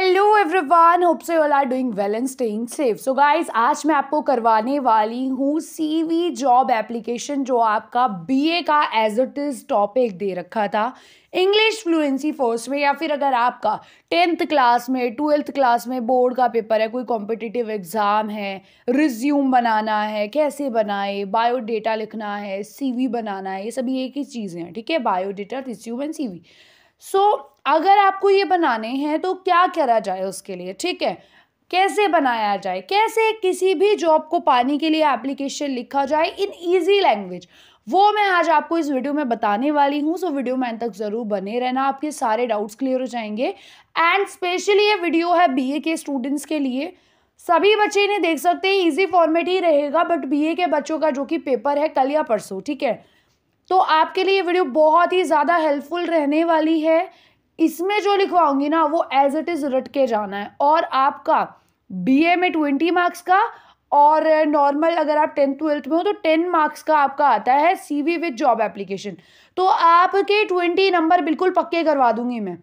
Hello everyone, hope so all are doing well and staying safe. So guys, आज मैं आपको करवाने वाली हूँ सीवी जॉब एप्लीकेशन जो आपका बीए का एज इट इज टॉपिक दे रखा था इंग्लिश फ्लुएंसी फर्स्ट में, या फिर अगर आपका 10th क्लास में 12th क्लास में बोर्ड का पेपर है, कोई कॉम्पिटिटिव एग्जाम है, रिज्यूम बनाना है, कैसे बनाए, बायोडेटा लिखना है, सीवी बनाना है, ये सभी एक ही चीज़ें हैं। ठीक है, बायोडेटा, रिज्यूम एंड सीवी। सो अगर आपको ये बनाने हैं तो क्या करा जाए उसके लिए, ठीक है, कैसे बनाया जाए, कैसे किसी भी जॉब को पाने के लिए एप्लीकेशन लिखा जाए इन इजी लैंग्वेज, वो मैं आज आपको इस वीडियो में बताने वाली हूँ। सो वीडियो में अंत तक ज़रूर बने रहना, आपके सारे डाउट्स क्लियर हो जाएंगे। एंड स्पेशली ये वीडियो है बीए के स्टूडेंट्स के लिए, सभी बच्चे इन्हें देख सकते हैं, ईजी फॉर्मेट ही रहेगा, बट बीए के बच्चों का जो कि पेपर है कल या परसों, ठीक है, तो आपके लिए ये वीडियो बहुत ही ज़्यादा हेल्पफुल रहने वाली है। इसमें जो लिखवाऊंगी ना वो एज इट इज़ रट के जाना है, और आपका बीए में 20 मार्क्स का, और नॉर्मल अगर आप 10th 12th में हो तो 10 मार्क्स का आपका आता है सीवी विद जॉब एप्लीकेशन। तो आपके 20 नंबर बिल्कुल पक्के करवा दूंगी मैं,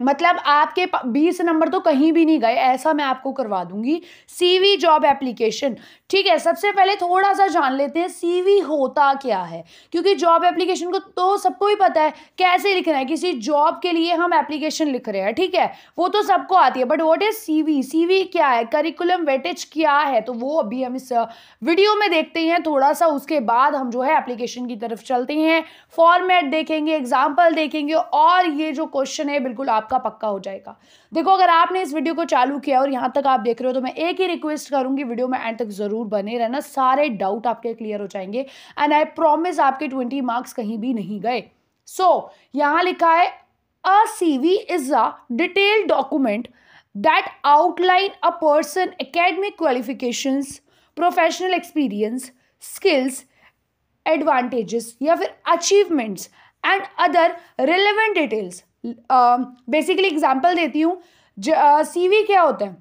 मतलब आपके 20 नंबर तो कहीं भी नहीं गए, ऐसा मैं आपको करवा दूंगी सीवी जॉब एप्लीकेशन। ठीक है, सबसे पहले थोड़ा सा जान लेते हैं सीवी होता क्या है, क्योंकि जॉब एप्लीकेशन को तो सबको ही पता है कैसे लिखना है, किसी जॉब के लिए हम एप्लीकेशन लिख रहे हैं, ठीक है, वो तो सबको आती है, but what is CV, CV क्या है, करिकुलम वेटेज क्या है, तो वो अभी हम इस वीडियो में देखते हैं थोड़ा सा। उसके बाद हम जो है एप्लीकेशन की तरफ चलते हैं, फॉर्मेट देखेंगे, एग्जाम्पल देखेंगे, और ये जो क्वेश्चन है बिल्कुल आपका पक्का हो जाएगा। देखो, अगर आपने इस वीडियो को चालू किया और यहाँ तक आप देख रहे हो तो मैं एक ही रिक्वेस्ट करूंगी, वीडियो में एंड तक जरूर बने रहना, सारे डाउट आपके क्लियर हो जाएंगे, एंड आई प्रॉमिस आपके 20 मार्क्स कहीं भी नहीं गए। सो यहां लिखा है a CV is a detailed document that outline a person academic qualifications, professional experience, skills, advantages या फिर achievements and other relevant details. Basically example देती हूँ, सीवी क्या होता है,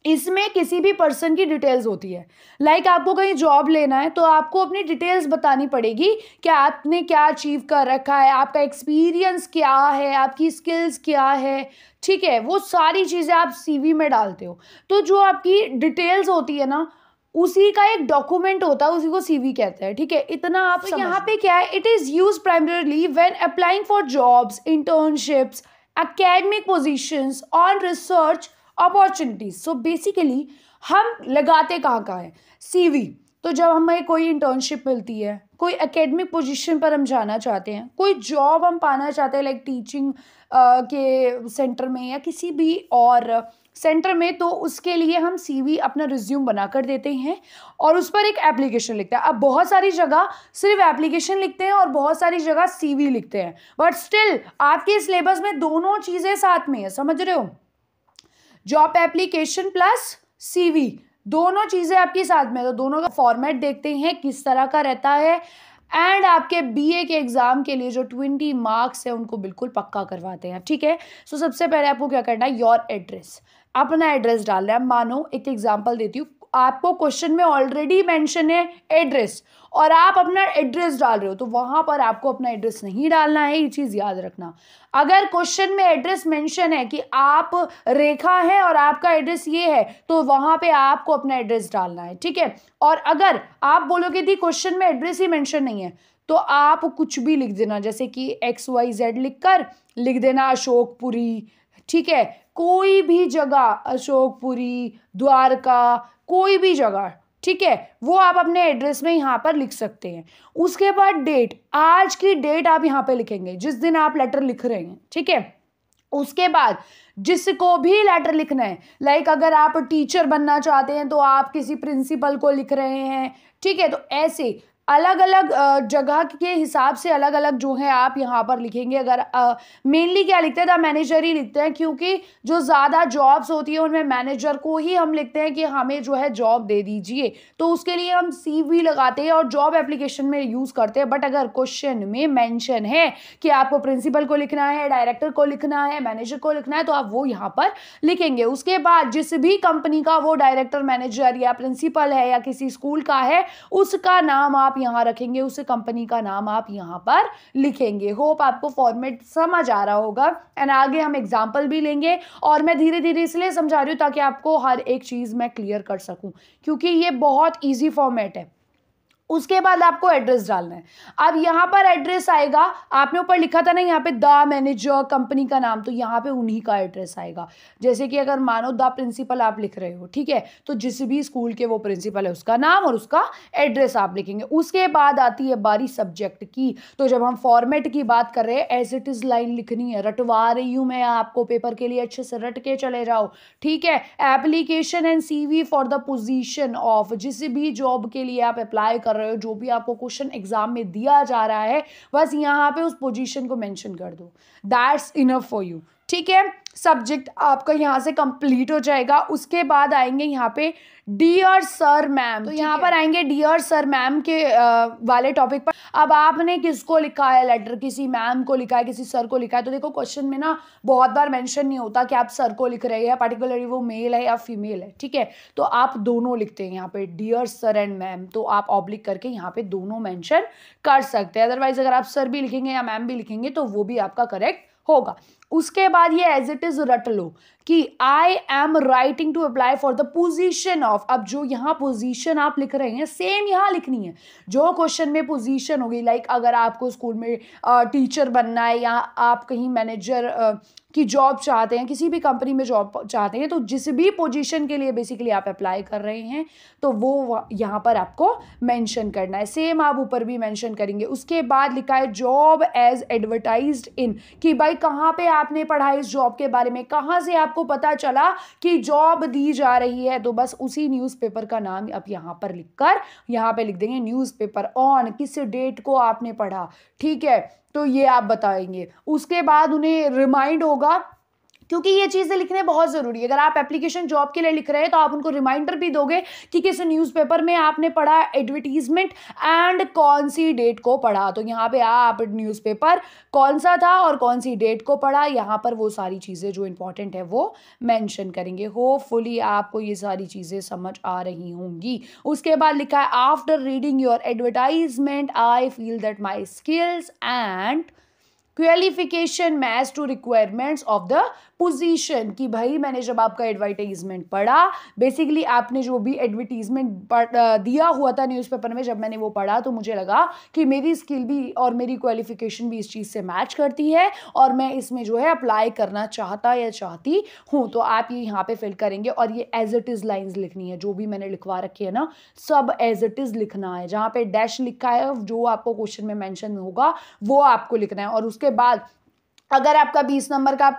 इसमें किसी भी पर्सन की डिटेल्स होती है। लाइक आपको कहीं जॉब लेना है तो आपको अपनी डिटेल्स बतानी पड़ेगी कि आपने क्या अचीव कर रखा है, आपका एक्सपीरियंस क्या है, आपकी स्किल्स क्या है, ठीक है, वो सारी चीज़ें आप सीवी में डालते हो। तो जो आपकी डिटेल्स होती है ना, उसी का एक डॉक्यूमेंट होता है, उसी को सीवी कहते हैं, ठीक है, इतना आप तो यहाँ पे क्या है, it is use primarily when applying for jobs, internships, academic positions on research opportunities. So basically हम लगाते कहाँ है सीवी, तो जब हमें कोई इंटर्नशिप मिलती है, कोई एकेडमिक पोजीशन पर हम जाना चाहते हैं, कोई जॉब हम पाना चाहते हैं लाइक टीचिंग के सेंटर में या किसी भी और सेंटर में, तो उसके लिए हम सीवी अपना रिज्यूम बनाकर देते हैं और उस पर एक एप्लीकेशन लिखते हैं। अब बहुत सारी जगह सिर्फ एप्लीकेशन लिखते हैं और बहुत सारी जगह सीवी लिखते हैं, बट स्टिल आपके सिलेबस में दोनों चीज़ें साथ में है, समझ रहे हो, जॉब एप्लीकेशन प्लस सीवी दोनों चीज़ें आपके साथ में। तो दोनों का फॉर्मेट देखते हैं किस तरह का रहता है, एंड आपके बीए के एग्जाम के लिए जो 20 मार्क्स है उनको बिल्कुल पक्का करवाते हैं, ठीक है। सो सबसे पहले आपको क्या करना है, योर एड्रेस, अपना एड्रेस डालना है। मानो एक एग्जांपल देती हूँ, आपको क्वेश्चन में ऑलरेडी मेंशन है एड्रेस और आप अपना एड्रेस डाल रहे हो, तो वहां पर आपको अपना एड्रेस नहीं डालना है, ये चीज याद रखना। अगर क्वेश्चन में एड्रेस मेंशन है कि आप रेखा है और आपका एड्रेस ये है, तो वहां पे आपको अपना एड्रेस डालना है, ठीक है। और अगर आप बोलोगे कि क्वेश्चन में एड्रेस ही मेंशन नहीं है, तो आप कुछ भी लिख देना, जैसे कि XYZ लिख देना अशोकपुरी, ठीक है, कोई भी जगह, अशोकपुरी, द्वारका, कोई भी जगह, ठीक है, वो आप अपने एड्रेस में यहाँ पर लिख सकते हैं। उसके बाद डेट, आज की डेट आप यहाँ पे लिखेंगे जिस दिन आप लेटर लिख रहे हैं, ठीक है। उसके बाद जिसको भी लेटर लिखना है, लाइक अगर आप टीचर बनना चाहते हैं तो आप किसी प्रिंसिपल को लिख रहे हैं, ठीक है, तो ऐसे अलग अलग जगह के हिसाब से अलग अलग जो है आप यहाँ पर लिखेंगे। अगर मेनली क्या लिखते हैं, द मैनेजर ही लिखते हैं, क्योंकि जो ज़्यादा जॉब्स होती है उनमें मैनेजर को ही हम लिखते हैं कि हमें जो है जॉब दे दीजिए, तो उसके लिए हम सीवी लगाते हैं और जॉब एप्लीकेशन में यूज़ करते हैं। बट अगर क्वेश्चन में मेंशन है कि आपको प्रिंसिपल को लिखना है, डायरेक्टर को लिखना है, मैनेजर को लिखना है, तो आप वो यहाँ पर लिखेंगे। उसके बाद जिस भी कंपनी का वो डायरेक्टर, मैनेजर या प्रिंसिपल है या किसी स्कूल का है, उसका नाम आप यहाँ रखेंगे, उस कंपनी का नाम आप यहाँ पर लिखेंगे। होप आपको फॉर्मेट समझ आ रहा होगा। एंड आगे हम एग्जाम्पल भी लेंगे, और मैं धीरे धीरे इसलिए समझा रही हूँ ताकि आपको हर एक चीज़ मैं क्लियर कर सकूँ, क्योंकि ये बहुत ईजी फॉर्मेट है। उसके बाद आपको एड्रेस डालना है। अब यहाँ पर एड्रेस आएगा, आपने ऊपर लिखा था ना यहाँ पे द मैनेजर कंपनी का नाम, तो यहाँ पे उन्हीं का एड्रेस आएगा। जैसे कि अगर मानो द प्रिंसिपल आप लिख रहे हो, ठीक है, तो जिस भी स्कूल के वो प्रिंसिपल है उसका नाम और उसका एड्रेस आप लिखेंगे। उसके बाद आती है बारी सब्जेक्ट की। तो जब हम फॉर्मेट की बात कर रहे हैं, एज इट इज लाइन लिखनी है। रटवा रही हूँ मैं आपको पेपर के लिए, अच्छे से रट के चले जाओ, ठीक है। Application and CV for the position of, जिस भी जॉब के लिए आप अप्लाई कर रहे हो, जो भी आपको क्वेश्चन एग्जाम में दिया जा रहा है, बस यहाँ पे उस पोजीशन को मेंशन कर दो। दैट्स इनफ फॉर यू, ठीक है। सब्जेक्ट आपका यहाँ से कंप्लीट हो जाएगा। उसके बाद आएंगे यहाँ पे डियर सर मैम, तो यहाँ पर आएंगे डियर सर मैम के वाले टॉपिक पर। अब आपने किसको लिखा है लेटर, किसी मैम को लिखा है, किसी सर को लिखा है। तो देखो क्वेश्चन में ना बहुत बार मेंशन नहीं होता कि आप सर को लिख रहे हैं, पर्टिकुलरली वो मेल है या फीमेल है, ठीक है। तो आप दोनों लिखते हैं यहाँ पे, डियर सर एंड मैम, तो आप ऑब्लिक करके यहाँ पे दोनों मेंशन कर सकते हैं। अदरवाइज अगर आप सर भी लिखेंगे या मैम भी लिखेंगे तो वो भी आपका करेक्ट होगा। उसके बाद ये एज इट इज रट लो कि I am writing to apply for the position of. अब जो यहाँ पोजीशन आप लिख रहे हैं सेम यहाँ लिखनी है। जो क्वेश्चन में पोजीशन होगी, लाइक अगर आपको स्कूल में टीचर बनना है या आप कहीं मैनेजर की जॉब चाहते हैं, किसी भी कंपनी में जॉब चाहते हैं, तो जिस भी पोजीशन के लिए बेसिकली आप अप्लाई कर रहे हैं तो वो यहाँ पर आपको मेंशन करना है। सेम आप ऊपर भी मेंशन करेंगे। उसके बाद लिखा है जॉब एज एडवर्टाइज्ड इन, कि भाई कहाँ पे आपने पढ़ा इस जॉब के बारे में, कहाँ से आपको पता चला कि जॉब दी जा रही है। तो बस उसी न्यूज़पेपर का नाम आप यहाँ पर लिखकर यहाँ पे लिख देंगे न्यूज़पेपर ऑन, किस डेट को आपने पढ़ा, ठीक है। तो ये आप बताएंगे। उसके बाद उन्हें रिमाइंड होगा, क्योंकि ये चीज़ें लिखने बहुत ज़रूरी है। अगर आप एप्लीकेशन जॉब के लिए लिख रहे हैं तो आप उनको रिमाइंडर भी दोगे कि किस न्यूज़पेपर में आपने पढ़ा एडवर्टीजमेंट एंड कौन सी डेट को पढ़ा। तो यहाँ पे आप न्यूज़पेपर कौन सा था और कौन सी डेट को पढ़ा, यहाँ पर वो सारी चीज़ें जो इंपॉर्टेंट है वो मेंशन करेंगे। होपफुली आपको ये सारी चीज़ें समझ आ रही होंगी। उसके बाद लिखा है after reading your advertisement I feel that my skills and qualification match to requirements of the position, कि भाई मैंने जब आपका एडवर्टाइजमेंट पढ़ा, बेसिकली आपने जो भी एडवर्टीजमेंट दिया हुआ था न्यूज़पेपर में, जब मैंने वो पढ़ा तो मुझे लगा कि मेरी स्किल भी और मेरी क्वालिफिकेशन भी इस चीज़ से मैच करती है और मैं इसमें जो है अप्लाई करना चाहता या चाहती हूँ। तो आप ये यहाँ पे फिल करेंगे और ये एज इट इज़ लाइन्स लिखनी है। जो भी मैंने लिखवा रखी है ना, सब एज इट इज़ लिखना है। जहाँ पे डैश लिखा है जो आपको क्वेश्चन में मेंशन होगा वो आपको लिखना है। और उसके बाद अगर आपका 20 नंबर का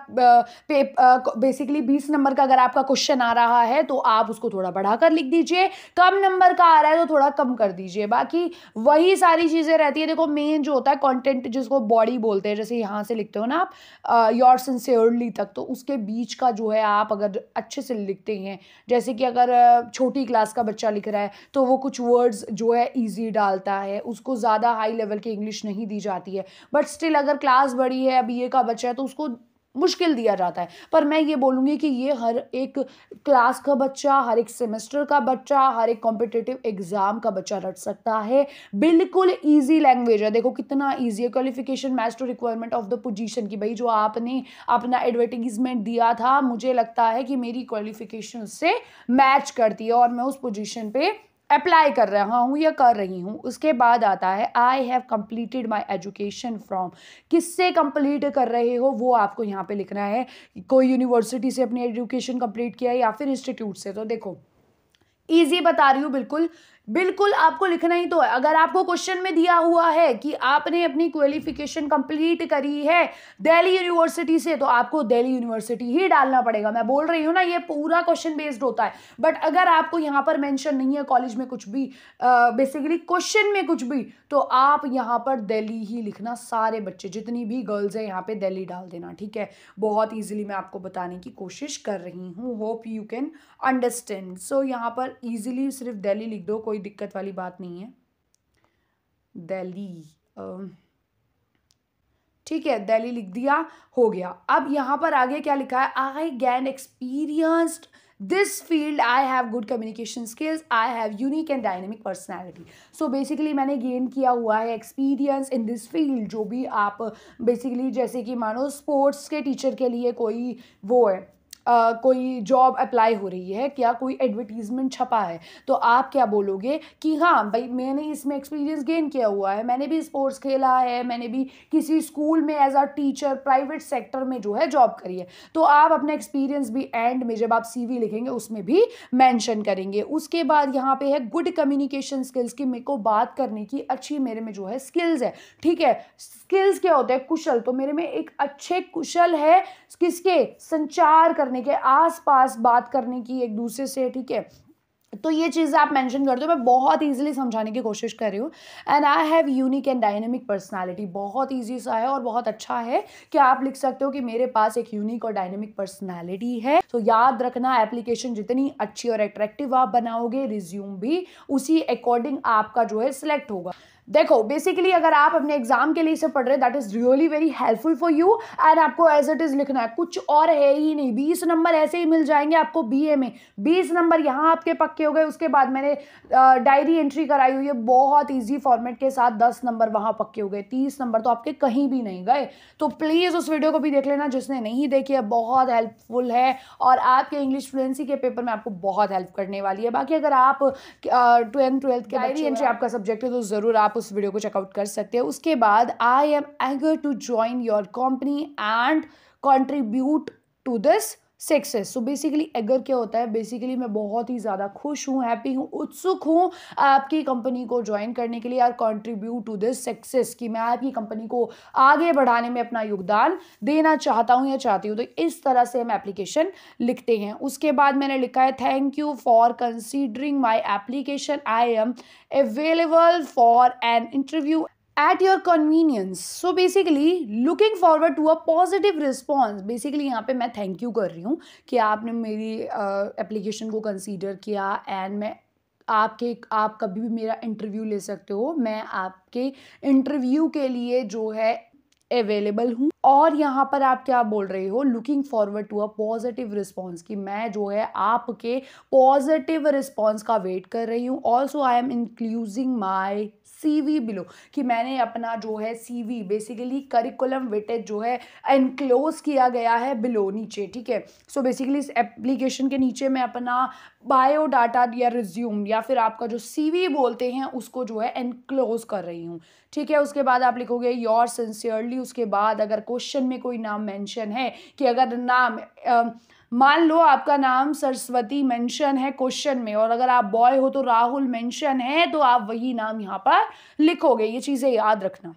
बेसिकली 20 नंबर का अगर आपका क्वेश्चन आ रहा है तो आप उसको थोड़ा बढ़ाकर लिख दीजिए। कम नंबर का आ रहा है तो थोड़ा कम कर दीजिए। बाकी वही सारी चीज़ें रहती है। देखो मेन जो होता है कंटेंट, जिसको बॉडी बोलते हैं, जैसे यहाँ से लिखते हो ना आप योर सिंसियरली तक, तो उसके बीच का जो है आप अगर अच्छे से लिखते हैं, जैसे कि अगर छोटी क्लास का बच्चा लिख रहा है तो वो कुछ वर्ड्स जो है ईजी डालता है, उसको ज़्यादा हाई लेवल की इंग्लिश नहीं दी जाती है। बट स्टिल अगर क्लास बड़ी है, BA का बच्चा है, तो उसको मुश्किल दिया जाता है। पर मैं ये बोलूँगी कि ये हर एक क्लास का बच्चा, हर एक सेमेस्टर का बच्चा, हर एक कॉम्पिटिटिव एग्जाम का बच्चा रट सकता है। बिल्कुल इजी लैंग्वेज है। देखो कितना इजी है। Qualification match to requirement of the position, की भाई जो आपने अपना एडवर्टीजमेंट दिया था, मुझे लगता है कि मेरी क्वालिफिकेशन से मैच करती है और मैं उस पोजीशन पे अप्लाई कर रहा हूँ या कर रही हूँ। उसके बाद आता है I have completed my education from, किससे कंप्लीट कर रहे हो वो आपको यहाँ पे लिखना है। कोई यूनिवर्सिटी से अपनी एजुकेशन कंप्लीट किया है या फिर इंस्टीट्यूट से। तो देखो इजी बता रही हूँ, बिल्कुल बिल्कुल आपको लिखना ही तो है। अगर आपको क्वेश्चन में दिया हुआ है कि आपने अपनी क्वालिफिकेशन कंप्लीट करी है दिल्ली यूनिवर्सिटी से, तो आपको दिल्ली यूनिवर्सिटी ही डालना पड़ेगा। मैं बोल रही हूँ ना, ये पूरा क्वेश्चन बेस्ड होता है। बट अगर आपको यहाँ पर मेंशन नहीं है कॉलेज में कुछ भी, बेसिकली क्वेश्चन में कुछ भी, तो आप यहाँ पर दिल्ली ही लिखना। सारे बच्चे जितनी भी गर्ल्स हैं यहाँ पे दिल्ली डाल देना, ठीक है। बहुत ईजिली मैं आपको बताने की कोशिश कर रही हूँ। Hope you can understand. So यहाँ पर ईजिली सिर्फ दिल्ली लिख दो, कोई दिक्कत वाली बात नहीं है। दिल्ली, ठीक है, दिल्ली लिख दिया, हो गया। अब यहाँ पर आगे क्या लिखा है, I gain experienced this field I have good communication skills, I have unique and dynamic personality. So basically मैंने गेन किया हुआ है एक्सपीरियंस इन दिस फील्ड। जो भी आप बेसिकली जैसे कि मानो स्पोर्ट्स के टीचर के लिए कोई वो है, कोई जॉब अप्लाई हो रही है, क्या कोई एडवर्टीजमेंट छपा है, तो आप क्या बोलोगे कि हाँ भाई मैंने इसमें एक्सपीरियंस गेन किया हुआ है, मैंने भी स्पोर्ट्स खेला है, मैंने भी किसी स्कूल में as a teacher private sector में जो है जॉब करी है। तो आप अपना एक्सपीरियंस भी एंड में जब आप सीवी लिखेंगे उसमें भी मेंशन करेंगे। उसके बाद यहाँ पे है गुड कम्युनिकेशन स्किल्स, की मेरे को बात करने की अच्छी मेरे में जो है स्किल्स है। ठीक है, स्किल्स क्या होता है, कुशल। तो मेरे में एक अच्छे कुशल है किसके, संचार करने के, आसपास बात करने की एक दूसरे से। ठीक है, तो ये चीज़ आप मेंशन करते हो, मैं बहुत इजीली समझाने की कोशिश कर रही हूँ। And I have unique and dynamic personality, बहुत इजी सा है और बहुत अच्छा है कि आप लिख सकते हो कि मेरे पास एक यूनिक और डायनेमिक पर्सनालिटी है। तो याद रखना, एप्लीकेशन जितनी अच्छी और अट्रैक्टिव आप बनाओगे, रिज्यूम भी उसी अकॉर्डिंग आपका जो है सिलेक्ट होगा। देखो बेसिकली अगर आप अपने एग्जाम के लिए इसे पढ़ रहे हैं, that is really very helpful for you. And आपको एज इट इज लिखना है, कुछ और है ही नहीं। 20 नंबर ऐसे ही मिल जाएंगे आपको बीए में। 20 नंबर यहाँ आपके पक्के हो गए। उसके बाद मैंने डायरी एंट्री कराई हुई है बहुत ईजी फॉर्मेट के साथ, 10 नंबर वहाँ पक्के हो गए, 30 नंबर तो आपके कहीं भी नहीं गए। तो प्लीज़ उस वीडियो को भी देख लेना जिसने नहीं देखी है, बहुत हेल्पफुल है और आपके इंग्लिश फ्लुएंसी के पेपर में आपको बहुत हेल्प करने वाली है। बाकी अगर आप 10th 12th के डायरी एंट्री आपका सब्जेक्ट है तो ज़रूर आप उस वीडियो को चेकआउट कर सकते हो। उसके बाद I am eager to join your company and contribute to this success. So basically eager क्या होता है, बेसिकली मैं बहुत ही ज़्यादा खुश हूँ, हैप्पी हूँ, उत्सुक हूँ आपकी कंपनी को ज्वाइन करने के लिए और कंट्रीब्यूट टू दिस सक्सेस, कि मैं आपकी कंपनी को आगे बढ़ाने में अपना योगदान देना चाहता हूँ या चाहती हूँ। तो इस तरह से हम एप्लीकेशन लिखते हैं। उसके बाद मैंने लिखा है thank you for considering my application, I am available for an interview at your convenience. So basically looking forward to a positive response. Basically यहाँ पे मैं थैंक यू कर रही हूँ कि आपने मेरी एप्लीकेशन को कंसीडर किया एंड मैं आप कभी भी मेरा इंटरव्यू ले सकते हो, मैं आपके इंटरव्यू के लिए जो है अवेलेबल हूँ। और यहाँ पर आप क्या बोल रहे हो, looking forward to a positive response, कि मैं जो है आपके पॉजिटिव रिस्पॉन्स का वेट कर रही हूँ। Also I am including my CV below, कि मैंने अपना जो है CV बेसिकली करिकुलम वेटेज जो है एनक्लोज किया गया है बिलो, नीचे। ठीक है, सो बेसिकली इस एप्लीकेशन के नीचे मैं अपना बायोडाटा या रिज्यूम या फिर आपका जो CV बोलते हैं उसको जो है एनक्लोज कर रही हूँ। ठीक है, उसके बाद आप लिखोगे योर सिंसियरली। उसके बाद अगर क्वेश्चन में कोई नाम मेंशन है, कि अगर नाम मान लो आपका नाम सरस्वती मेंशन है क्वेश्चन में और अगर आप बॉय हो तो राहुल मेंशन है, तो आप वही नाम यहाँ पर लिखोगे। ये चीज़ें याद रखना।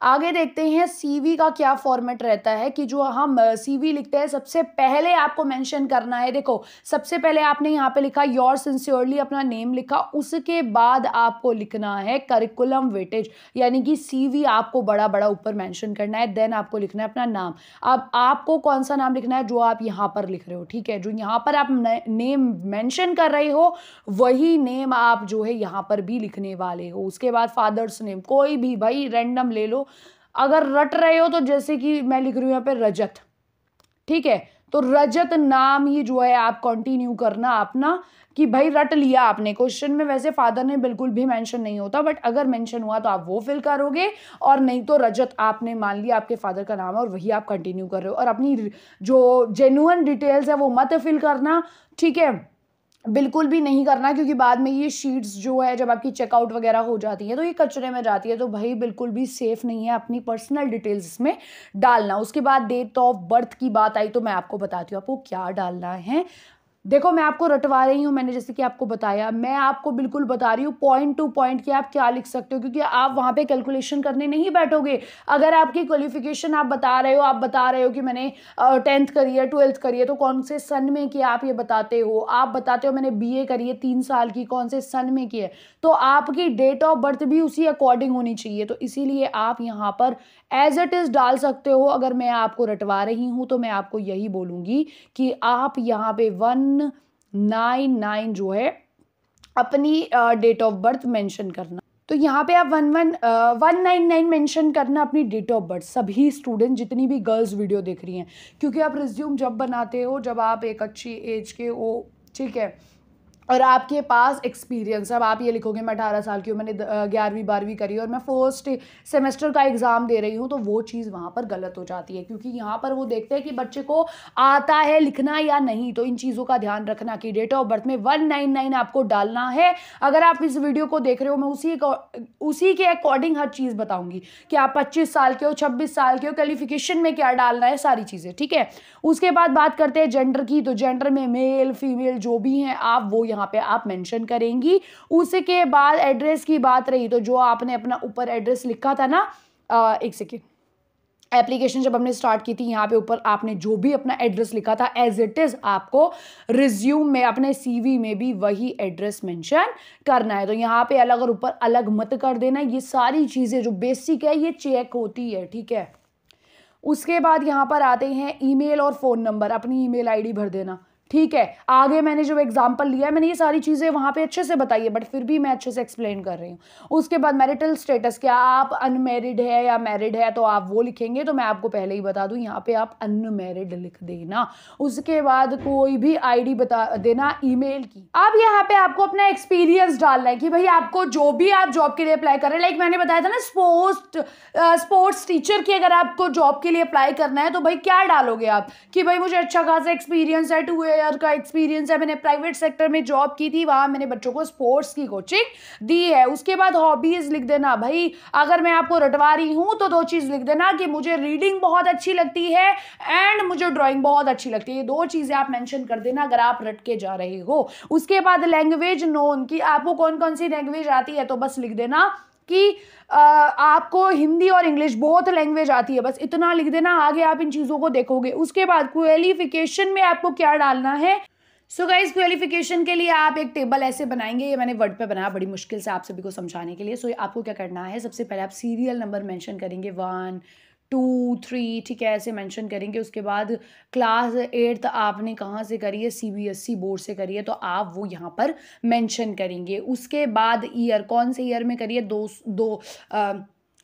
आगे देखते हैं CV का क्या फॉर्मेट रहता है, कि जो हम CV लिखते हैं सबसे पहले आपको मेंशन करना है। देखो सबसे पहले आपने यहाँ पे लिखा योर सिंसियरली, अपना नेम लिखा, उसके बाद आपको लिखना है करिकुलम वेटेज, यानी कि CV आपको बड़ा बड़ा ऊपर मेंशन करना है। देन आपको लिखना है अपना नाम। अब आपको कौन सा नाम लिखना है, जो आप यहाँ पर लिख रहे हो। ठीक है, जो यहाँ पर आप नेम मेंशन कर रहे हो वही नेम आप जो है यहाँ पर भी लिखने वाले हो। उसके बाद फादर्स नेम कोई भी भाई रैंडम ले लो, अगर रट रहे हो तो जैसे कि मैं लिख रही हूँ यहाँ पे रजत। ठीक है, तो रजत नाम ही जो है आप कंटिन्यू करना अपना, कि भाई रट लिया आपने। क्वेश्चन में वैसे फादर ने बिल्कुल भी मेंशन नहीं होता, बट अगर मेंशन हुआ तो आप वो फिल करोगे, और नहीं तो रजत आपने मान लिया आपके फादर का नाम है और वही आप कंटिन्यू कर रहे हो। और अपनी जो जेन्युइन डिटेल्स है वो मत फिल करना। ठीक है, बिल्कुल भी नहीं करना, क्योंकि बाद में ये शीट्स जो है जब आपकी चेकआउट वगैरह हो जाती है तो ये कचरे में जाती है, तो भाई बिल्कुल भी सेफ नहीं है अपनी पर्सनल डिटेल्स इसमें डालना। उसके बाद डेट ऑफ बर्थ की बात आई तो मैं आपको बताती हूँ आपको क्या डालना है। देखो मैं आपको रटवा रही हूँ, मैंने जैसे कि आपको बताया, मैं आपको बिल्कुल बता रही हूँ पॉइंट टू पॉइंट कि आप क्या लिख सकते हो, क्योंकि आप वहाँ पे कैलकुलेशन करने नहीं बैठोगे। अगर आपकी क्वालिफिकेशन आप बता रहे हो कि मैंने 10th करी है 12th करी है, तो कौन से सन में की आप ये बताते हो, आप बताते हो मैंने BA करी है 3 साल की, कौन से सन में की है, तो आपकी डेट ऑफ बर्थ भी उसी अकॉर्डिंग होनी चाहिए। तो इसीलिए आप यहाँ पर एज इट इज डाल सकते हो। अगर मैं आपको रटवा रही हूँ तो मैं आपको यही बोलूँगी कि आप यहाँ पे 199 जो है अपनी डेट ऑफ बर्थ मेंशन करना। तो यहाँ पे आप 199 मेंशन करना अपनी डेट ऑफ बर्थ, सभी स्टूडेंट जितनी भी गर्ल्स वीडियो देख रही हैं, क्योंकि आप रिज्यूम जब बनाते हो जब आप एक अच्छी एज के हो, ठीक है, और आपके पास एक्सपीरियंस, अब आप ये लिखोगे मैं 18 साल की हूँ, मैंने 11वीं 12वीं करी और मैं फर्स्ट सेमेस्टर का एग्ज़ाम दे रही हूँ, तो वो चीज़ वहाँ पर गलत हो जाती है, क्योंकि यहाँ पर वो देखते हैं कि बच्चे को आता है लिखना या नहीं। तो इन चीज़ों का ध्यान रखना कि डेट ऑफ बर्थ में 199 आपको डालना है। अगर आप इस वीडियो को देख रहे हो, मैं उसी के अकॉर्डिंग हर चीज़ बताऊँगी कि आप 25 साल के हो, 26 साल के हो, क्वालिफिकेशन में क्या डालना है, सारी चीज़ें, ठीक है। उसके बाद बात करते हैं जेंडर की, तो जेंडर में मेल फीमेल जो भी हैं आप वो यहाँ पे आप मेंशन करेंगी। उसके बाद एड्रेस की बात रही, तो जो आपने अपना ऊपर एड्रेस लिखा था ना, एक सेकेंड, एप्लीकेशन जब हमने स्टार्ट की थी, यहाँ पे ऊपर आपने जो भी अपना एड्रेस लिखा था एज इट इज आपको रिज्यूम में, अपने सीवी में भी वही एड्रेस मेंशन करना है। तो यहाँ पे अलग और ऊपर अलग मत कर देना। ये सारी चीज़ें जो बेसिक है ये चेक होती है, ठीक है। उसके बाद यहाँ पर आते हैं ईमेल और फ़ोन नंबर, अपनी ईमेल आईडी भर देना, ठीक है। आगे मैंने जो एग्जांपल लिया है, मैंने ये सारी चीज़ें वहाँ पे अच्छे से बताई है, बट फिर भी मैं अच्छे से एक्सप्लेन कर रही हूँ। उसके बाद मैरिटल स्टेटस, क्या आप अनमेरिड है या मैरिड है, तो आप वो लिखेंगे। तो मैं आपको पहले ही बता दूँ, यहाँ पे आप अनमेरिड लिख देना। उसके बाद कोई भी आईडी बता देना ईमेल की। अब यहाँ पे आपको अपना एक्सपीरियंस डालना है कि भाई आपको जो भी आप जॉब के लिए अप्लाई कर रहे हैं, लाइक मैंने बताया था ना स्पोर्ट्स टीचर की, अगर आपको जॉब के लिए अप्लाई करना है तो भाई क्या डालोगे आप कि भाई मुझे अच्छा खासा एक्सपीरियंस है, 2 ईयर का एक्सपीरियंस है, मैंने प्राइवेट सेक्टर में जॉब की थी, वहां मैंने बच्चों को स्पोर्ट्स की कोचिंग दी है। उसके बाद हॉबीज लिख देना, भाई अगर मैं आपको रटवा रही हूं तो 2 चीज लिख देना कि मुझे रीडिंग बहुत अच्छी लगती है एंड मुझे ड्राइंग बहुत अच्छी लगती है। ये 2 चीजें आप मेंशन कर देना अगर आप रट के जा रहे हो। उसके बाद लैंग्वेज नोन, की आपको कौन कौन सी लैंग्वेज आती है, तो बस लिख देना कि आपको हिंदी और इंग्लिश बोथ लैंग्वेज आती है, बस इतना लिख देना। आगे आप इन चीज़ों को देखोगे। उसके बाद क्वालिफिकेशन में आपको क्या डालना है। सो गाइज, क्वालिफिकेशन के लिए आप एक टेबल ऐसे बनाएंगे, ये मैंने वर्ड पे बनाया बड़ी मुश्किल से आप सभी को समझाने के लिए। सो आपको क्या करना है, सबसे पहले आप सीरियल नंबर मेंशन करेंगे, 1 2 3, ठीक है, ऐसे मेंशन करेंगे। उसके बाद क्लास 8 आपने कहाँ से करी है, सीबीएसई बोर्ड से करी है, तो आप वो यहाँ पर मेंशन करेंगे। उसके बाद ईयर, कौन से ईयर में करी है,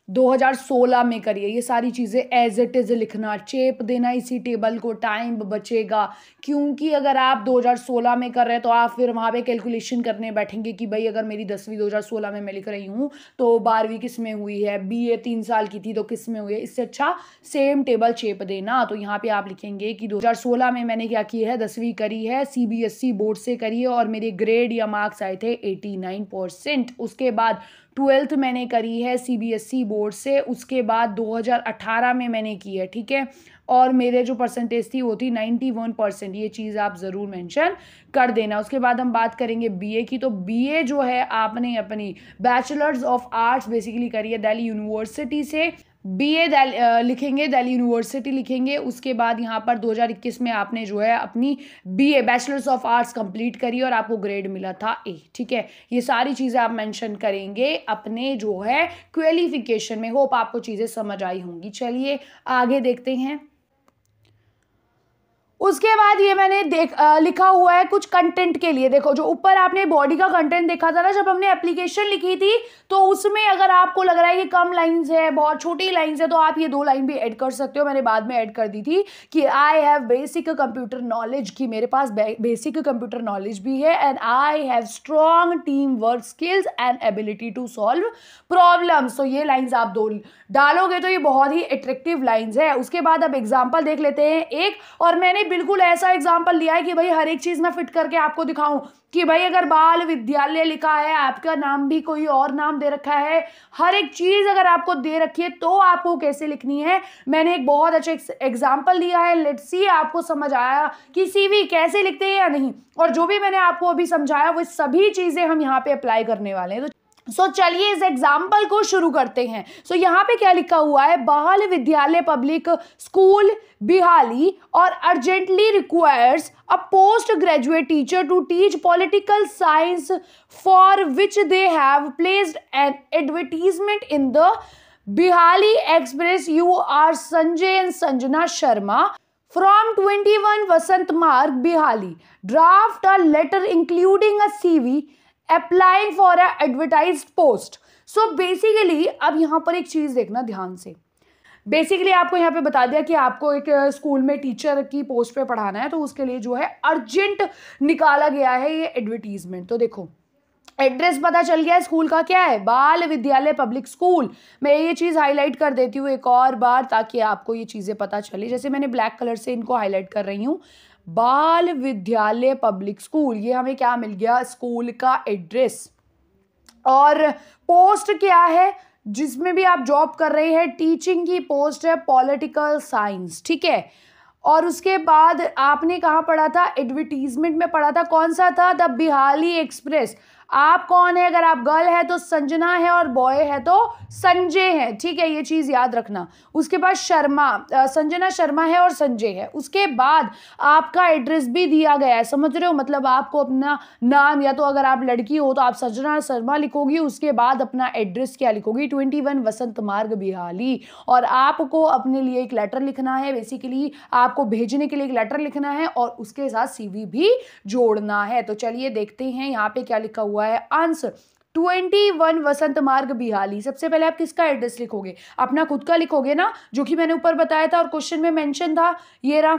2016 में करिए। ये सारी चीज़ें एज इट इज़ लिखना, चेप देना इसी टेबल को, टाइम बचेगा। क्योंकि अगर आप 2016 में कर रहे हैं तो आप फिर वहाँ पे कैलकुलेशन करने बैठेंगे कि भाई अगर मेरी 10वीं 2016 में मैं लिख रही हूँ तो 12वीं किस में हुई है, बीए 3 साल की थी तो किस में हुई है। इससे अच्छा सेम टेबल चेप देना। तो यहाँ पे आप लिखेंगे कि 2016 में मैंने क्या किया है, 10वीं करी है, सीबीएसई बोर्ड से करी है और मेरे ग्रेड या मार्क्स आए थे 89%। उसके बाद 12th मैंने करी है सीबीएसई बोर्ड से, उसके बाद 2018 में मैंने की है, ठीक है, और मेरे जो परसेंटेज थी वो थी 91%। ये चीज़ आप ज़रूर मेंशन कर देना। उसके बाद हम बात करेंगे बीए की। तो बीए जो है आपने अपनी बैचलर्स ऑफ आर्ट्स बेसिकली करी है दिल्ली यूनिवर्सिटी से। बीए लिखेंगे, दिल्ली यूनिवर्सिटी लिखेंगे। उसके बाद यहाँ पर 2021 में आपने जो है अपनी BA bachelors of arts complete करी और आपको ग्रेड मिला था ए, ठीक है। ये सारी चीज़ें आप मेंशन करेंगे अपने जो है क्वालिफिकेशन में। होप आपको चीज़ें समझ आई होंगी। चलिए आगे देखते हैं। उसके बाद ये मैंने लिखा हुआ है कुछ कंटेंट के लिए। देखो जो ऊपर आपने बॉडी का कंटेंट देखा था ना जब हमने एप्लीकेशन लिखी थी, तो उसमें अगर आपको लग रहा है कि कम लाइंस है, बहुत छोटी लाइंस है, तो आप ये 2 लाइन भी ऐड कर सकते हो। मैंने बाद में ऐड कर दी थी कि I have basic computer knowledge, कि मेरे पास बेसिक कंप्यूटर नॉलेज भी है and I have strong team work skills and ability to solve problems. तो ये लाइन्स आप 2 डालोगे तो ये बहुत ही अट्रैक्टिव लाइन्स है। उसके बाद अब एग्जाम्पल देख लेते हैं एक, और मैंने बिल्कुल ऐसा एग्जाम्पल लिया है कि भाई हर एक चीज मैं फिट करके आपको दिखाऊं कि भाई अगर बाल विद्यालय लिखा है, आपका नाम भी कोई और नाम दे रखा है, हर एक चीज अगर आपको दे रखी है तो आपको कैसे लिखनी है। मैंने एक बहुत अच्छा एग्जाम्पल लिया है। लेट्स सी आपको समझ आया कि सीवी कैसे लिखते हैं या नहीं। और जो भी मैंने आपको अभी समझाया वो सभी चीजें हम यहाँ पे अप्लाई करने वाले हैं। तो चलिए इस एग्जाम्पल को शुरू करते हैं। यहाँ पे क्या लिखा हुआ है, बाल विद्यालय पब्लिक स्कूल बिहाली और urgently requires a post graduate teacher to teach political science for which they have placed an advertisement in the Bihali Express. You are Sanjay and Sanjana Sharma from 21 Vasant Marg Bihali. Draft a letter including a CV applying for an advertised post. So basically अब यहाँ पर एक चीज़ देखना ध्यान से। Basically आपको यहाँ पे बता दिया कि आपको एक स्कूल में टीचर की पोस्ट पे पढ़ाना है, तो उसके लिए जो है अर्जेंट निकाला गया है ये एडवर्टीजमेंट। तो देखो एड्रेस पता चल गया है स्कूल का, क्या है, बाल विद्यालय पब्लिक स्कूल। मैं ये चीज़ हाईलाइट कर देती हूँ एक और बार ताकि आपको ये चीज़ें पता चले। जैसे मैंने ब्लैक कलर से इनको हाईलाइट कर रही हूँ, बाल विद्यालय पब्लिक स्कूल, ये हमें क्या मिल गया, स्कूल का एड्रेस। और पोस्ट क्या है जिसमें भी आप जॉब कर रहे हैं, टीचिंग की पोस्ट है, पॉलिटिकल साइंस, ठीक है। और उसके बाद आपने कहाँ पढ़ा था, एडवर्टीजमेंट में पढ़ा था, कौन सा था, द बिहाली एक्सप्रेस। आप कौन है, अगर आप गर्ल है तो संजना है और बॉय है तो संजय है, ठीक है, ये चीज़ याद रखना। उसके बाद शर्मा, संजना शर्मा है और संजय है। उसके बाद आपका एड्रेस भी दिया गया है, समझ रहे हो, मतलब आपको अपना नाम, या तो अगर आप लड़की हो तो आप संजना शर्मा लिखोगी, उसके बाद अपना एड्रेस क्या लिखोगी, 21 वसंत मार्ग बिहाली। और आपको अपने लिए एक लेटर लिखना है, बेसिकली आपको भेजने के लिए एक लेटर लिखना है और उसके साथ CV भी जोड़ना है। तो चलिए देखते हैं यहाँ पे क्या लिखा हुआ है। आंसर 21 वसंत मार्ग बिहाली। सबसे पहले आप किसका एड्रेस लिखोगे, अपना खुद का लिखोगे ना, जो कि मैंने ऊपर बताया था और क्वेश्चन में मेंशन था, ये रहा,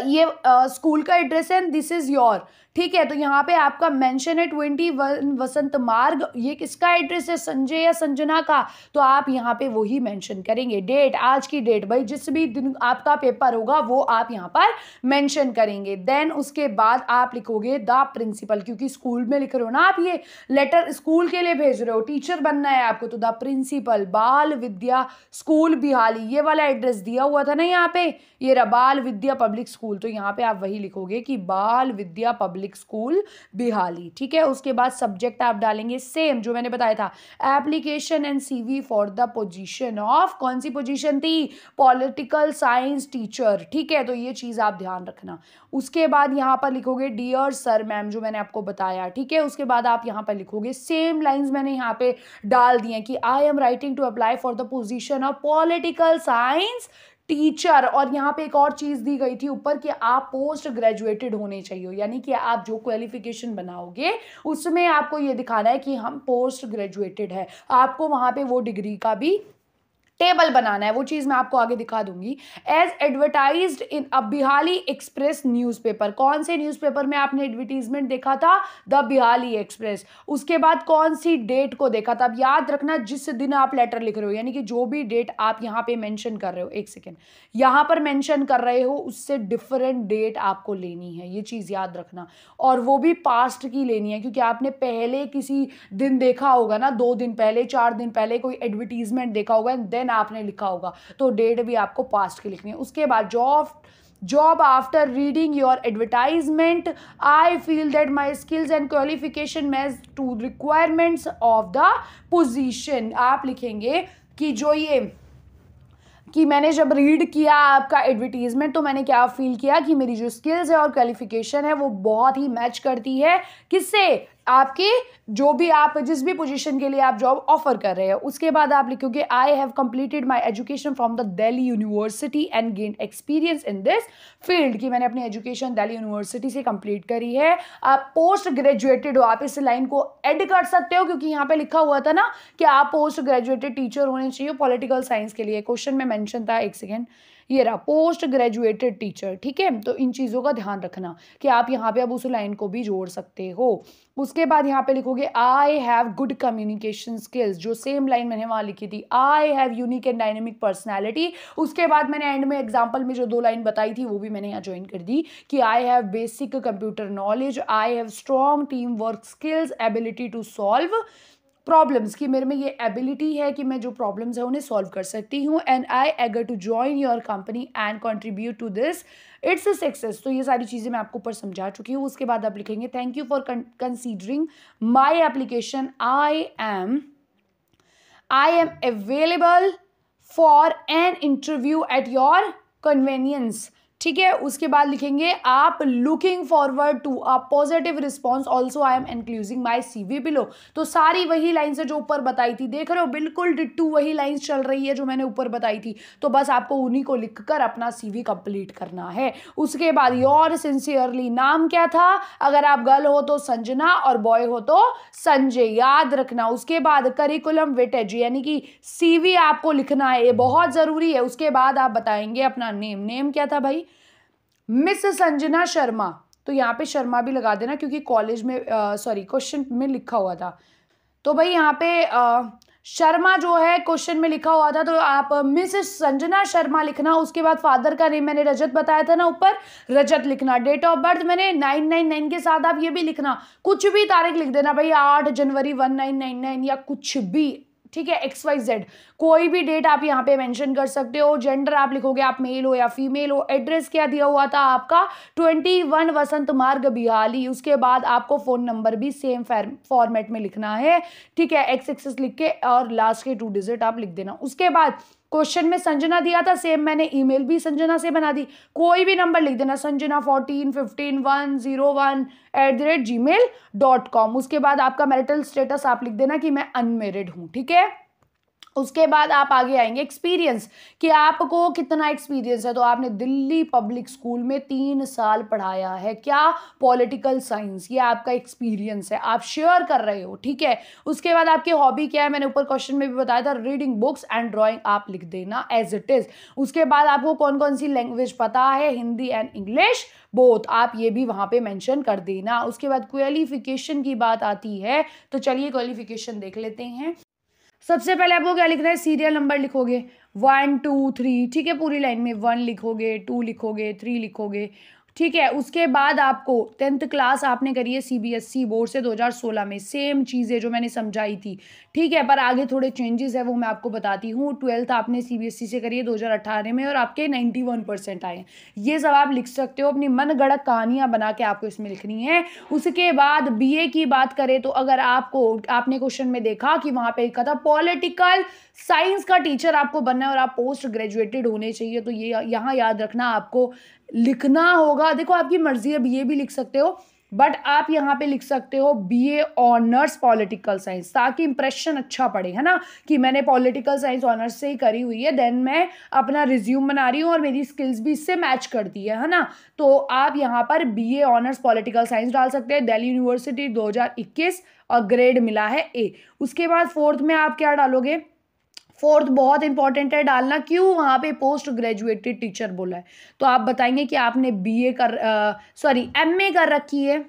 ये स्कूल का एड्रेस है, दिस इज योर, ठीक है। तो यहाँ पे आपका मेंशन है 21 वसंत मार्ग, ये किसका एड्रेस है, संजय या संजना का, तो आप यहाँ पे वही मेंशन करेंगे। डेट, आज की डेट, भाई जिस भी दिन आपका पेपर होगा वो आप यहाँ पर मेंशन करेंगे। देन उसके बाद आप लिखोगे द प्रिंसिपल, क्योंकि स्कूल में लिख रहे हो ना आप, ये लेटर स्कूल के लिए भेज रहे हो, टीचर बनना है आपको, तो द प्रिंसिपल, बाल विद्या स्कूल बिहाली, ये वाला एड्रेस दिया हुआ था ना यहाँ पे, ये रहा, बाल विद्या पब्लिक स्कूल, तो यहाँ पे आप वही लिखोगे कि बाल विद्या पब्लिक स्कूल बिहाली, ठीक है। उसके बाद सब्जेक्ट आप डालेंगे सेम जो मैंने बताया था, application and CV for the position of, कौन सी पोजीशन थी, पॉलिटिकल साइंस टीचर, ठीक है। तो ये चीज आप ध्यान रखना। उसके बाद यहाँ पर लिखोगे डियर सर मैम, जो मैंने आपको बताया, ठीक है। उसके बाद आप यहाँ पर लिखोगे सेम लाइंस मैंने यहाँ पे डाल दिए कि I am writing to apply for the position of political science teacher. और यहाँ पे एक और चीज दी गई थी ऊपर कि आप पोस्ट ग्रेजुएटेड होने चाहिए, यानी कि आप जो क्वालिफिकेशन बनाओगे उसमें आपको ये दिखाना है कि हम पोस्ट ग्रेजुएटेड है, आपको वहां पे वो डिग्री का भी टेबल बनाना है, वो चीज मैं आपको आगे दिखा दूंगी। एज एडवर्टाइज्ड इन अ बिहाली एक्सप्रेस न्यूज़पेपर, कौन से न्यूज़पेपर में आपने एडवर्टीजमेंट देखा था, द बिहाली एक्सप्रेस। उसके बाद कौन सी डेट को देखा था, अब याद रखना जिस दिन आप लेटर लिख रहे हो, यानी कि जो भी डेट आप यहाँ पे मेंशन कर रहे हो, एक सेकेंड, यहाँ पर मेंशन कर रहे हो उससे डिफरेंट डेट आपको लेनी है, ये चीज याद रखना। और वो भी पास्ट की लेनी है, क्योंकि आपने पहले किसी दिन देखा होगा ना, 2 दिन पहले, 4 दिन पहले कोई एडवर्टीजमेंट देखा होगा, देन आपने लिखा होगा, तो डेट भी आपको पास्ट की लिखनी है। उसके बाद job after reading your advertisement, I feel that my skills and qualification match to requirements of the position. आप लिखेंगे कि जो ये कि मैंने जब रीड किया आपका एडवर्टीजमेंट तो मैंने क्या फील किया कि मेरी जो स्किल्स है और क्वालिफिकेशन है वो बहुत ही मैच करती है, किससे, आपके जो भी आप जिस भी पोजीशन के लिए आप जॉब ऑफर कर रहे हैं। उसके बाद आप लिखोगे I have completed my education from the Delhi university and gained experience in this field, कि मैंने अपनी एजुकेशन दिल्ली यूनिवर्सिटी से कंप्लीट करी है। आप पोस्ट ग्रेजुएटेड हो, आप इस लाइन को ऐड कर सकते हो क्योंकि यहाँ पे लिखा हुआ था ना कि आप पोस्ट ग्रेजुएटेड टीचर होने चाहिए पॉलिटिकल साइंस के लिए, क्वेश्चन में मेंशन था, एक सेकेंड, ये रहा, पोस्ट ग्रेजुएटेड टीचर, ठीक है। तो इन चीज़ों का ध्यान रखना कि आप यहाँ पे अब उस लाइन को भी जोड़ सकते हो। उसके बाद यहाँ पे लिखोगे आई हैव गुड कम्युनिकेशन स्किल्स, जो सेम लाइन मैंने वहाँ लिखी थी, आई have unique and dynamic personality. उसके बाद मैंने एंड में एग्जाम्पल में जो 2 लाइन बताई थी वो भी मैंने यहाँ ज्वाइन कर दी कि I have basic computer knowledge, I have strong team work skills, ability to solve problems, कि मेरे में ये एबिलिटी है कि मैं जो प्रॉब्लम्स है उन्हें सॉल्व कर सकती हूँ, and I eager to join your company and contribute to this its success. तो ये सारी चीज़ें मैं आपको ऊपर समझा चुकी हूँ। उसके बाद आप लिखेंगे thank you for considering my application, I am available for an interview at your convenience, ठीक है। उसके बाद लिखेंगे आप looking forward to a positive response also I am including my CV below. तो सारी वही लाइन्स है जो ऊपर बताई थी, देख रहे हो बिल्कुल डिट्टू वही लाइन्स चल रही है जो मैंने ऊपर बताई थी। तो बस आपको उन्हीं को लिखकर अपना CV कंप्लीट करना है। उसके बाद योर सिंसियरली, नाम क्या था, अगर आप गर्ल हो तो संजना और बॉय हो तो संजय, याद रखना। उसके बाद करिकुलम विटेज यानी कि CV आपको लिखना है, ये बहुत जरूरी है। उसके बाद आप बताएंगे अपना नेम क्या था भाई, मिस संजना शर्मा। तो यहाँ पे शर्मा भी लगा देना क्योंकि कॉलेज में सॉरी क्वेश्चन में लिखा हुआ था। तो भाई यहाँ पे शर्मा जो है क्वेश्चन में लिखा हुआ था, तो आप मिस संजना शर्मा लिखना। उसके बाद फादर का नेम मैंने रजत बताया था ना ऊपर, रजत लिखना। डेट ऑफ बर्थ मैंने 999 के साथ आप ये भी लिखना, कुछ भी तारीख लिख देना भाई, 8 जनवरी 1999 या कुछ भी, ठीक है, XYZ कोई भी डेट आप यहाँ पे मेंशन कर सकते हो। जेंडर आप लिखोगे आप मेल हो या फीमेल हो। एड्रेस क्या दिया हुआ था आपका, 21 वसंत मार्ग बिहाली। उसके बाद आपको फोन नंबर भी सेम फॉर्मेट में लिखना है, ठीक है, XX लिख के और लास्ट के 2 डिजिट आप लिख देना। उसके बाद क्वेश्चन में संजना दिया था, सेम मैंने ईमेल भी संजना से बना दी, कोई भी नंबर लिख देना, संजना 1415 101@gmail.com। उसके बाद आपका मैरिटल स्टेटस आप लिख देना कि मैं अनमेरिड हूं, ठीक है। उसके बाद आप आगे आएंगे एक्सपीरियंस, कि आपको कितना एक्सपीरियंस है। तो आपने दिल्ली पब्लिक स्कूल में 3 साल पढ़ाया है, क्या, पॉलिटिकल साइंस, ये आपका एक्सपीरियंस है, आप शेयर कर रहे हो, ठीक है। उसके बाद आपकी हॉबी क्या है, मैंने ऊपर क्वेश्चन में भी बताया था, रीडिंग बुक्स एंड ड्राइंग आप लिख देना एज इट इज। उसके बाद आपको कौन कौन सी लैंग्वेज पता है, हिंदी एंड इंग्लिश बोथ, आप ये भी वहां पे मेंशन कर देना। उसके बाद क्वालिफिकेशन की बात आती है, तो चलिए क्वालिफिकेशन देख लेते हैं। सबसे पहले आपको क्या लिखना है, सीरियल नंबर लिखोगे 1 2 3, ठीक है, पूरी लाइन में 1 लिखोगे, 2 लिखोगे, 3 लिखोगे, ठीक है। उसके बाद आपको 10th क्लास आपने करी है CBSE बोर्ड से 2016 में, सेम चीज़ें जो मैंने समझाई थी, ठीक है, पर आगे थोड़े चेंजेस है वो मैं आपको बताती हूँ। 12th आपने CBSE से करी है 2018 में और आपके 91% आए हैं। ये सब आप लिख सकते हो, अपनी मन गढ़ंत कहानियाँ बना के आपको इसमें लिखनी है। उसके बाद BA की बात करें तो अगर आपने क्वेश्चन में देखा कि वहाँ पे लिखा था पॉलिटिकल साइंस का टीचर आपको बनना है और आप पोस्ट ग्रेजुएटेड होने चाहिए, तो ये यहाँ याद रखना आपको लिखना होगा। देखो आपकी मर्जी है, BA भी लिख सकते हो, बट आप यहाँ पे लिख सकते हो BA ऑनर्स पॉलिटिकल साइंस, ताकि इंप्रेशन अच्छा पड़े, है ना, कि मैंने पॉलिटिकल साइंस ऑनर्स से ही करी हुई है, देन मैं अपना रिज्यूम बना रही हूँ और मेरी स्किल्स भी इससे मैच करती है ना। तो आप यहाँ पर BA ऑनर्स पॉलिटिकल साइंस डाल सकते हैं, दिल्ली यूनिवर्सिटी 2021 और ग्रेड मिला है A। उसके बाद 4th में आप क्या डालोगे, 4th बहुत इंपॉर्टेंट है डालना, क्यों, वहाँ पे पोस्ट ग्रेजुएटेड टीचर बोला है, तो आप बताएंगे कि आपने MA कर रखी है।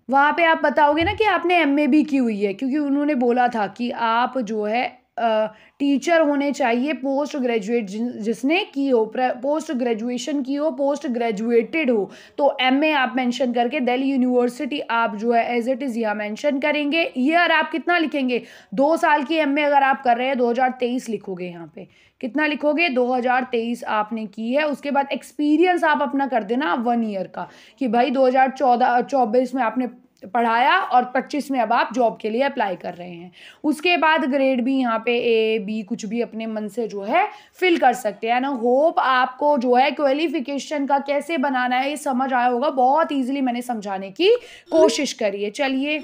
वहाँ पे आप बताओगे ना कि आपने MA भी की हुई है, क्योंकि उन्होंने बोला था कि आप जो है टीचर होने चाहिए पोस्ट ग्रेजुएट, जिसने की हो, पोस्ट ग्रेजुएशन की हो, पोस्ट ग्रेजुएटेड हो। तो MA आप मेंशन करके दिल्ली यूनिवर्सिटी आप जो है एज इट इज़ यहाँ मेंशन करेंगे। ईयर आप कितना लिखेंगे, 2 साल की MA अगर आप कर रहे हैं 2023 लिखोगे, यहाँ पे कितना लिखोगे, 2023 आपने की है। उसके बाद एक्सपीरियंस आप अपना कर देना 1 ईयर का, कि भाई 2024 में आपने पढ़ाया और 25 में अब आप जॉब के लिए अप्लाई कर रहे हैं। उसके बाद ग्रेड भी यहाँ पे A B कुछ भी अपने मन से जो है फिल कर सकते हैं ना। होप आपको जो है क्वालिफिकेशन का कैसे बनाना है ये समझ आया होगा, बहुत इजीली मैंने समझाने की कोशिश करी है। चलिए,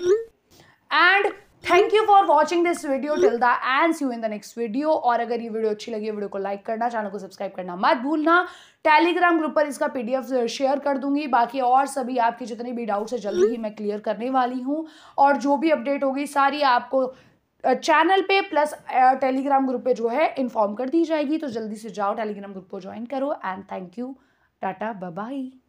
and thank you for watching this video till the end, see you in the next video. और अगर ये वीडियो अच्छी लगी, वीडियो को लाइक करना, चैनल को सब्सक्राइब करना मत भूलना। टेलीग्राम ग्रुप पर इसका PDF शेयर कर दूंगी, बाकी और सभी आपके जितने भी डाउट्स है जल्दी ही मैं क्लियर करने वाली हूँ। और जो भी अपडेट होगी सारी आपको चैनल पे प्लस टेलीग्राम ग्रुप पे जो है इन्फॉर्म कर दी जाएगी। तो जल्दी से जाओ टेलीग्राम ग्रुप को ज्वाइन करो, and thank you, tata, bye bye.